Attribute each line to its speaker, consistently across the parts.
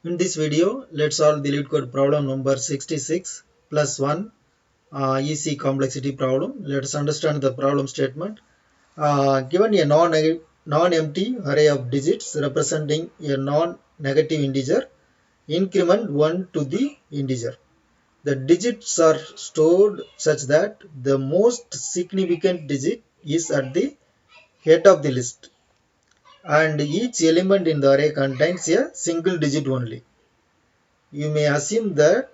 Speaker 1: In this video, let's solve the lead code problem number 66 plus 1 EC complexity problem. Let's understand the problem statement. Given a non-empty array of digits representing a non-negative integer, increment 1 to the integer. The digits are stored such that the most significant digit is at the head of the list, and each element in the array contains a single digit only. You may assume that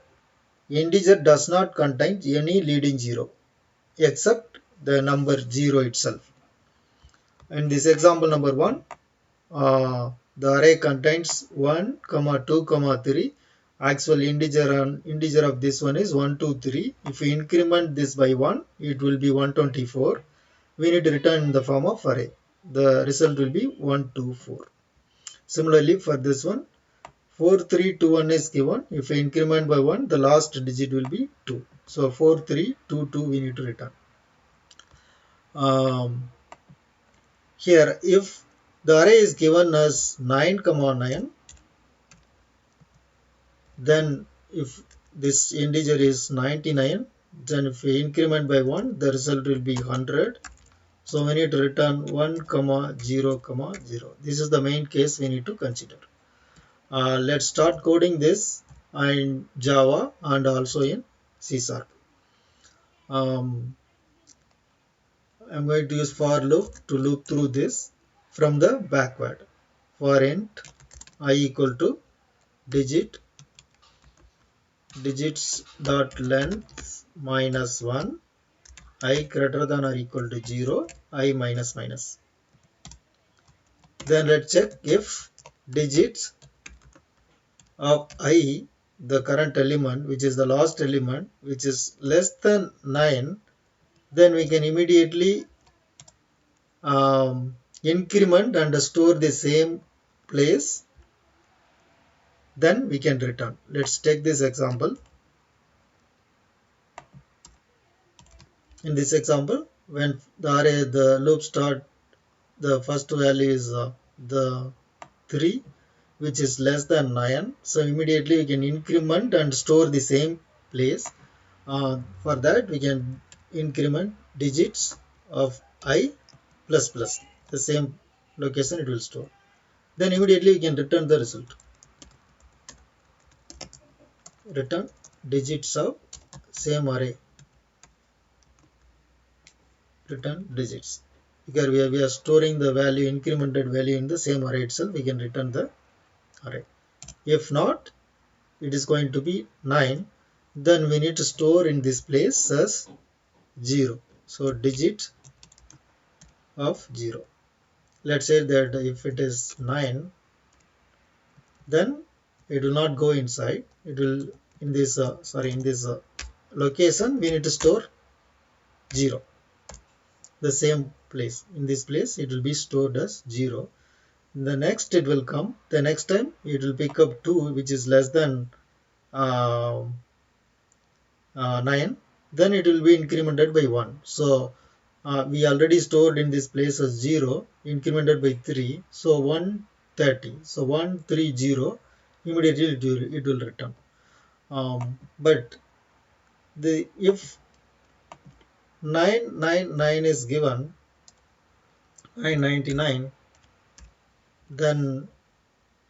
Speaker 1: integer does not contain any leading zero except the number 0 itself. In this example number 1, the array contains 1, 2, 3. Actual integer of this one is 1, 2, 3. If we increment this by 1, it will be 124. We need to return in the form of array. The result will be 1, 2, 4. Similarly, for this one, 4, 3, 2, 1 is given. If we increment by 1, the last digit will be 2. So 4, 3, 2, 2 we need to return. Here, if the array is given as 9, 9, then if this integer is 99, then if we increment by 1, the result will be 100. So we need to return 1, 0, 0. This is the main case we need to consider. Let's start coding this in Java and also in C#. I'm going to use for loop to loop through this from the backward. For int I equal to digits dot length minus 1, I greater than or equal to 0, I minus minus. Then let's check if digits of I, the current element, which is the last element, which is less than 9, then we can immediately increment and store the same place. Then we can return. Let's take this example. In this example, when the loop start, the first value is the 3, which is less than 9. So immediately we can increment and store the same place. For that, we can increment digits of I plus plus, the same location it will store. Then immediately we can return the result. Return digits of same array. Return digits. Because we are storing the value, incremented value in the same array itself, we can return the array. If not, it is going to be 9. Then we need to store in this place as 0. So digit of 0. Let's say that if it is 9, then it will not go inside. It will in this location we need to store 0. The same place. In this place it will be stored as 0. The next it will come. The next time it will pick up 2, which is less than 9. Then it will be incremented by 1. So we already stored in this place as 0, incremented by 3. So 130. So 130, immediately it will return. But if 999 is given, 999, then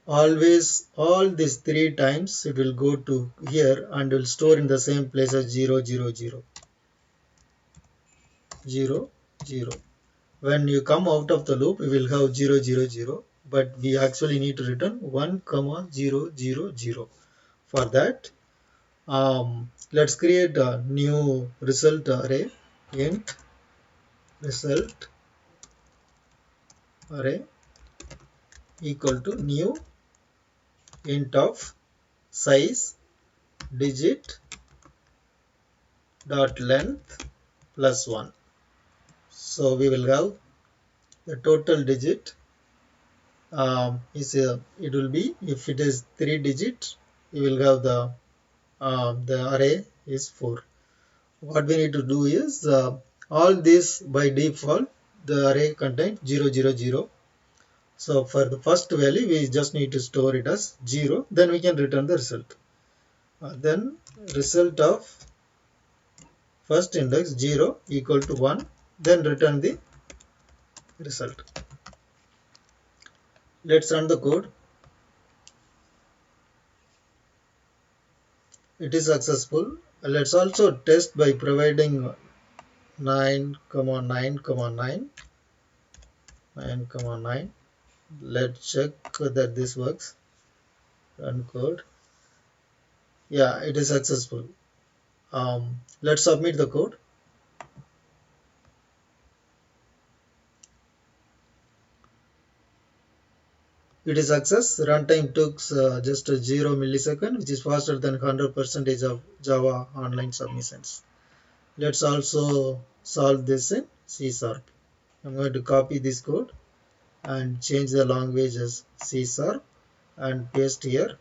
Speaker 1: always all these 3 times it will go to here and will store in the same place as 0, 0, 0. 0, 0. When you come out of the loop, we will have 0, 0, 0. But we actually need to return 1, 0, 0, 0. For that, let's create a new result array. Int result array equal to new int of size digit dot length plus 1. So we will have the total digit it will be, if it is 3 digits, we will have the array is 4. What we need to do is all this by default the array contains 0, 0, 0. So for the first value, we just need to store it as 0. Then we can return the result. Then result of first index 0 equal to 1. Then return the result. Let's run the code. It is successful. Let's also test by providing 9, 9, 9, 9, 9. Let's check that this works. Run code. Yeah, it is successful. Let's submit the code. It is success. Runtime took just 0 millisecond, which is faster than 100% of Java online submissions. Let's also solve this in C#. I'm going to copy this code and change the language as C# and paste here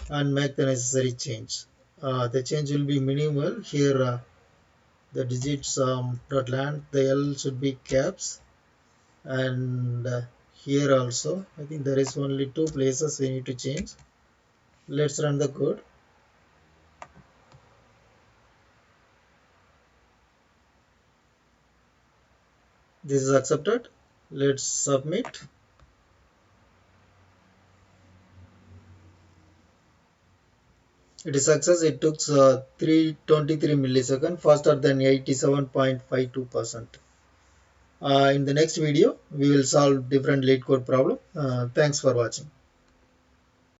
Speaker 1: and make the necessary change. The change will be minimal. Here the digits dot land, the L should be caps, and here also I think there is only 2 places we need to change. Let's run the code. This is accepted. Let's submit. It is success. It took 323 milliseconds, faster than 87.52%. In the next video, we will solve different LeetCode problem. Thanks for watching.